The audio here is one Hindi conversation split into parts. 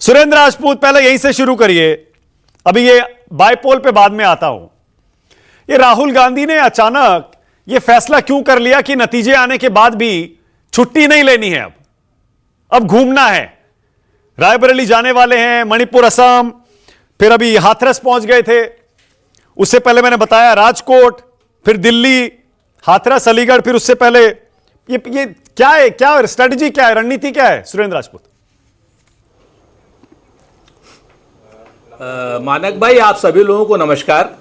सुरेंद्र राजपूत, पहले यहीं से शुरू करिए, अभी ये बायपोल पे बाद में आता हूं। ये राहुल गांधी ने अचानक ये फैसला क्यों कर लिया कि नतीजे आने के बाद भी छुट्टी नहीं लेनी है, अब घूमना है। रायबरेली जाने वाले हैं, मणिपुर, असम, फिर अभी हाथरस पहुंच गए थे, उससे पहले मैंने बताया राजकोट, फिर दिल्ली, हाथरस, अलीगढ़, फिर उससे पहले ये क्या है, क्या स्ट्रेटजी, क्या है, रणनीति क्या है सुरेंद्र राजपूत? मानक भाई, आप सभी लोगों को नमस्कार।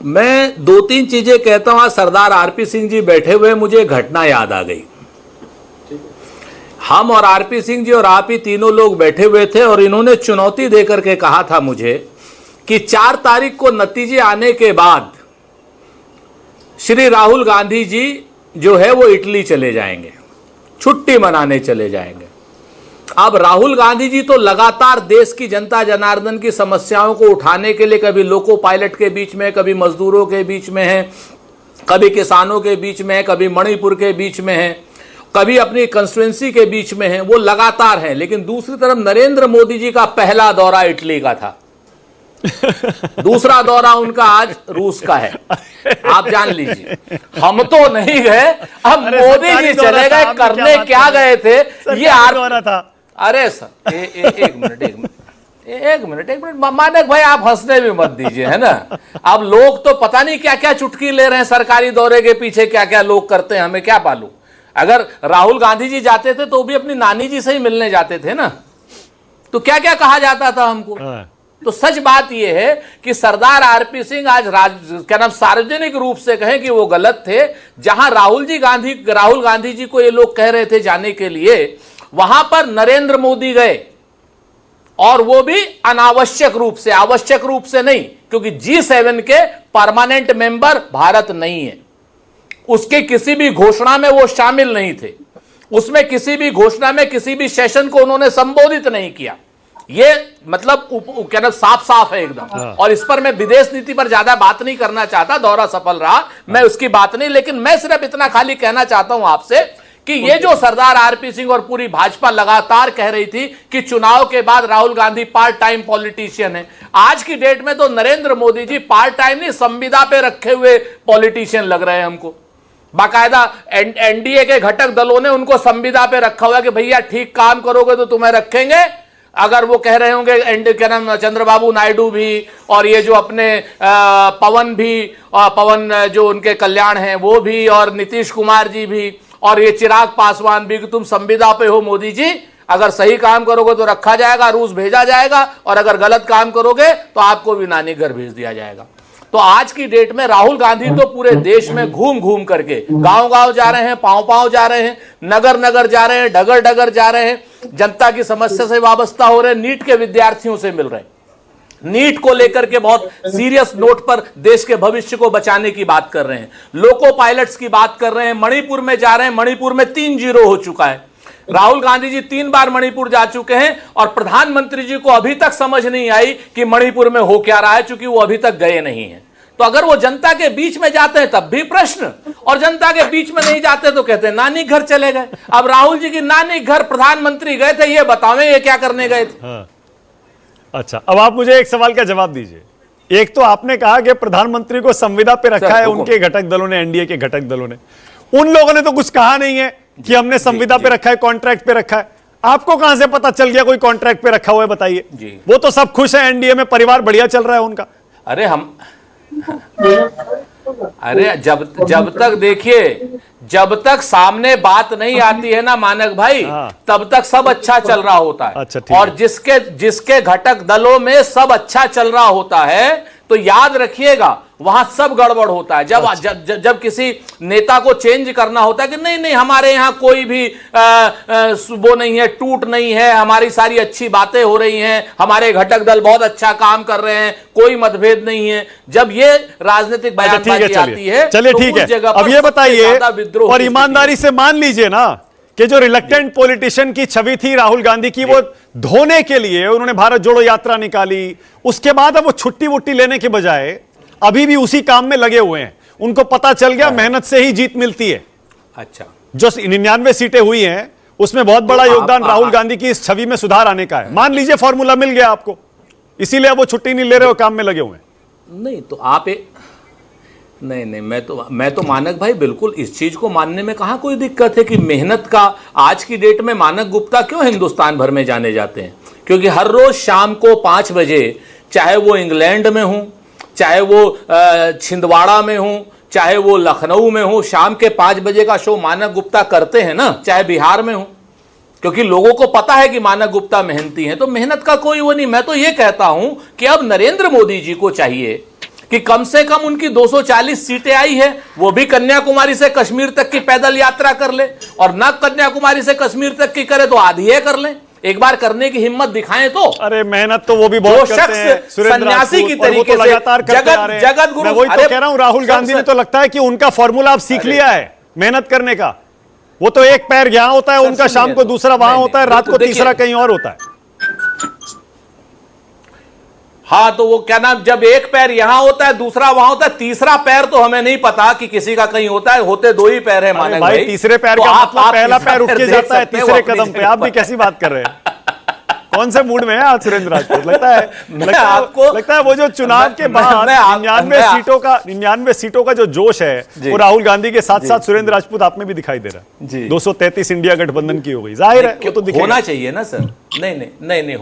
मैं दो तीन चीजें कहता हूं। आज सरदार आरपी सिंह जी बैठे हुए, मुझे घटना याद आ गई। हम और आरपी सिंह जी और आप ही तीनों लोग बैठे हुए थे और इन्होंने चुनौती देकर के कहा था मुझे कि 4 तारीख को नतीजे आने के बाद श्री राहुल गांधी जी जो है वो इटली चले जाएंगे, छुट्टी मनाने चले जाएंगे। अब राहुल गांधी जी तो लगातार देश की जनता जनार्दन की समस्याओं को उठाने के लिए कभी लोको पायलट के बीच में, कभी मजदूरों के बीच में है, कभी किसानों के बीच में है, कभी मणिपुर के बीच में है, कभी अपनी कंस्टिट्यूएंसी के बीच में है, वो लगातार है। लेकिन दूसरी तरफ नरेंद्र मोदी जी का पहला दौरा इटली का था, दूसरा दौरा उनका आज रूस का है। आप जान लीजिए, हम तो नहीं गए, अब मोदी जी चले गए। करने क्या गए थे ये दौरा था। अरे सर एक मिनट मानक भाई, आप हंसने भी मत दीजिए, है ना। अब लोग तो पता नहीं क्या क्या चुटकी ले रहे हैं सरकारी दौरे के पीछे, क्या क्या लोग करते हैं, हमें क्या मालूम। अगर राहुल गांधी जी जाते थे तो भी अपनी नानी जी से ही मिलने जाते थे ना, तो क्या क्या कहा जाता था हमको। तो सच बात यह है कि सरदार आरपी सिंह आज क्या नाम सार्वजनिक रूप से कहें कि वो गलत थे। जहां राहुल गांधी जी को ये लोग कह रहे थे जाने के लिए, वहां पर नरेंद्र मोदी गए, और वो भी अनावश्यक रूप से, आवश्यक रूप से नहीं, क्योंकि G7 के परमानेंट मेंबर भारत नहीं है। उसके किसी भी घोषणा में वो शामिल नहीं थे, उसमें किसी भी घोषणा में किसी भी सेशन को उन्होंने संबोधित नहीं किया। ये मतलब क्या साफ साफ है एकदम। और इस पर मैं विदेश नीति पर ज्यादा बात नहीं करना चाहता, दौरा सफल रहा, मैं उसकी बात नहीं, लेकिन मैं सिर्फ इतना खाली कहना चाहता हूं आपसे कि ये जो सरदार आरपी सिंह और पूरी भाजपा लगातार कह रही थी कि चुनाव के बाद Rahul Gandhi part time politician है, आज की डेट में तो नरेंद्र मोदी जी पार्ट टाइम नहीं, संविदा पे रखे हुए पॉलिटिशियन लग रहे हैं हमको। बाकायदा एनडीए के घटक दलों ने उनको संविदा पे रखा हुआ कि भैया ठीक काम करोगे तो तुम्हें रखेंगे। अगर वो कह रहे होंगे क्या नाम चंद्रबाबू नायडू भी, और ये जो अपने पवन भी, पवन जो उनके कल्याण हैं वो भी, और नीतीश कुमार जी भी, और ये चिराग पासवान भी, कि तुम संविदा पे हो मोदी जी, अगर सही काम करोगे तो रखा जाएगा, रूस भेजा जाएगा, और अगर गलत काम करोगे तो आपको भी नानी घर भेज दिया जाएगा। तो आज की डेट में राहुल गांधी तो पूरे देश में घूम घूम करके, गांव गांव जा रहे हैं, पांव पांव जा रहे हैं, नगर नगर जा रहे हैं, डगर डगर जा रहे हैं, जनता की समस्या से वाबस्ता हो रहे हैं, नीट के विद्यार्थियों से मिल रहे हैं, नीट को लेकर के बहुत सीरियस नोट पर देश के भविष्य को बचाने की बात कर रहे हैं, लोको पायलट्स की बात कर रहे हैं, मणिपुर में जा रहे हैं, मणिपुर में 3-0 हो चुका है। राहुल गांधी जी 3 बार मणिपुर जा चुके हैं, और प्रधानमंत्री जी को अभी तक समझ नहीं आई कि मणिपुर में हो क्या रहा है, क्योंकि वो अभी तक गए नहीं हैं। तो अगर वो जनता के बीच में जाते हैं तब भी प्रश्न, और जनता के बीच में नहीं जाते तो कहते हैं नानी घर चले गए। अब राहुल जी की नानी घर प्रधानमंत्री गए थे, ये बतावें ये क्या करने गए थे। हाँ। अच्छा, अब आप मुझे एक सवाल का जवाब दीजिए। एक तो आपने कहा कि प्रधानमंत्री को संविदा पे रखा है उनके घटक दलों ने, एनडीए के घटक दलों ने, उन लोगों ने तो कुछ कहा नहीं है कि हमने संविदा पे रखा है, कॉन्ट्रैक्ट पे रखा है। आपको कहां से पता चल गया कोई कॉन्ट्रैक्ट पे रखा हुआ है, बताइए। वो तो सब खुश है एनडीए में, परिवार बढ़िया चल रहा है उनका। अरे जब तक देखिए, जब तक सामने बात नहीं आती है ना मानक भाई, तब तक सब अच्छा चल रहा होता है। अच्छा, और जिसके घटक दलों में सब अच्छा चल रहा होता है, तो याद रखिएगा वहां सब गड़बड़ होता है। जब किसी नेता को चेंज करना होता है कि नहीं हमारे यहां कोई भी वो नहीं है, टूट नहीं है, हमारी सारी अच्छी बातें हो रही हैं, हमारे घटक दल बहुत अच्छा काम कर रहे हैं, कोई मतभेद नहीं है, जब ये राजनीतिक बयानबाजी आती है, चलिए ठीक है। अब ये बताइए, और ईमानदारी से मान लीजिए ना कि जो रिलक्टेंट पॉलिटिशियन की छवि थी राहुल गांधी की, वो धोने के लिए उन्होंने भारत जोड़ो यात्रा निकाली, उसके बाद अब वो छुट्टी वुट्टी लेने के बजाय अभी भी उसी काम में लगे हुए हैं। उनको पता चल गया मेहनत से ही जीत मिलती है। अच्छा, जो 99 सीटें हुई हैं उसमें बहुत बड़ा तो योगदान राहुल गांधी की इस छवि में सुधार आने का है। मान लीजिए फॉर्मूला मिल गया आपको, इसीलिए वो छुट्टी नहीं ले रहे हो, काम में लगे हुए हैं। नहीं तो आप नहीं, मैं तो मानक भाई बिल्कुल इस चीज को मानने में कहां कोई दिक्कत है कि मेहनत का आज की डेट में मानक गुप्ता क्यों हिंदुस्तान भर में जाने जाते हैं? क्योंकि हर रोज शाम को 5 बजे, चाहे वो इंग्लैंड में हूं, चाहे वो छिंदवाड़ा में हूं, चाहे वो लखनऊ में हूं, शाम के 5 बजे का शो मानक गुप्ता करते हैं ना, चाहे बिहार में हूं, क्योंकि लोगों को पता है कि मानक गुप्ता मेहनती हैं। तो मेहनत का कोई वो नहीं। मैं तो ये कहता हूं कि अब नरेंद्र मोदी जी को चाहिए कि कम से कम उनकी 240 सीटें आई है, वो भी कन्याकुमारी से कश्मीर तक की पैदल यात्रा कर ले, और न कन्याकुमारी से कश्मीर तक की करे तो आधी है कर ले। एक बार करने की हिम्मत दिखाएं तो। अरे मेहनत तो वो भी बहुत करते हैं, सन्यासी की तरीके से जगत गुरु। मैं वही तो कह रहा हूं, राहुल गांधी ने तो लगता है कि उनका फॉर्मूला आप सीख लिया है मेहनत करने का। वो तो एक पैर यहां होता है उनका, शाम को दूसरा वहां होता है, रात को तीसरा कहीं और होता है। हाँ तो वो क्या नाम, जब एक पैर यहां होता है दूसरा वहां होता है, तीसरा पैर तो हमें नहीं पता कि किसी का कहीं होता है, होते 2 ही पैर है मानक भाई। तीसरे पैर तो का मतलब पहला पैर उठ के जाता है तीसरे कदम पे। आप भी कैसी बात कर रहे हैं? कौन से मूड में है आज सुरेंद्र राजपूत? लगता है वो जो चुनाव के बाद 99 सीटों का जो जोश है वो राहुल गांधी के साथ साथ सुरेंद्र राजपूत आप में भी दिखाई दे रहा है। 233 इंडिया गठबंधन की हो गई, जाहिर है वो तो होना चाहिए ना सर। नहीं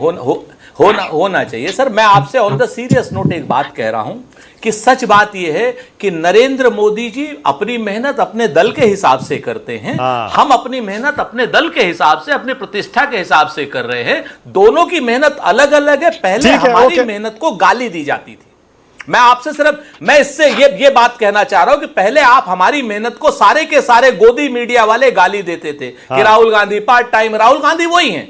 होना चाहिए सर। मैं आपसे ऑन द सीरियस नोट एक बात कह रहा हूं कि सच बात यह है कि नरेंद्र मोदी जी अपनी मेहनत अपने दल के हिसाब से करते हैं, हम अपनी मेहनत अपने दल के हिसाब से, अपनी प्रतिष्ठा के हिसाब से कर रहे हैं। दोनों की मेहनत अलग अलग है। पहले हमारी मेहनत को गाली दी जाती थी। मैं आपसे सिर्फ मैं इससे ये बात कहना चाह रहा हूं कि पहले आप हमारी मेहनत को सारे के सारे गोदी मीडिया वाले गाली देते थे कि राहुल गांधी पार्ट टाइम। राहुल गांधी वही हैं।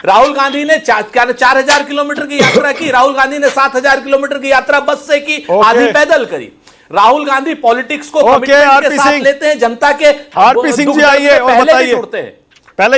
राहुल गांधी ने 4000 किलोमीटर की यात्रा की, राहुल गांधी ने 7000 किलोमीटर की यात्रा बस से की, आधी पैदल करी। राहुल गांधी पॉलिटिक्स को कमिटमेंट के साथ लेते हैं, जनता के आरपी सिंह जी आइए और बताइए, पहले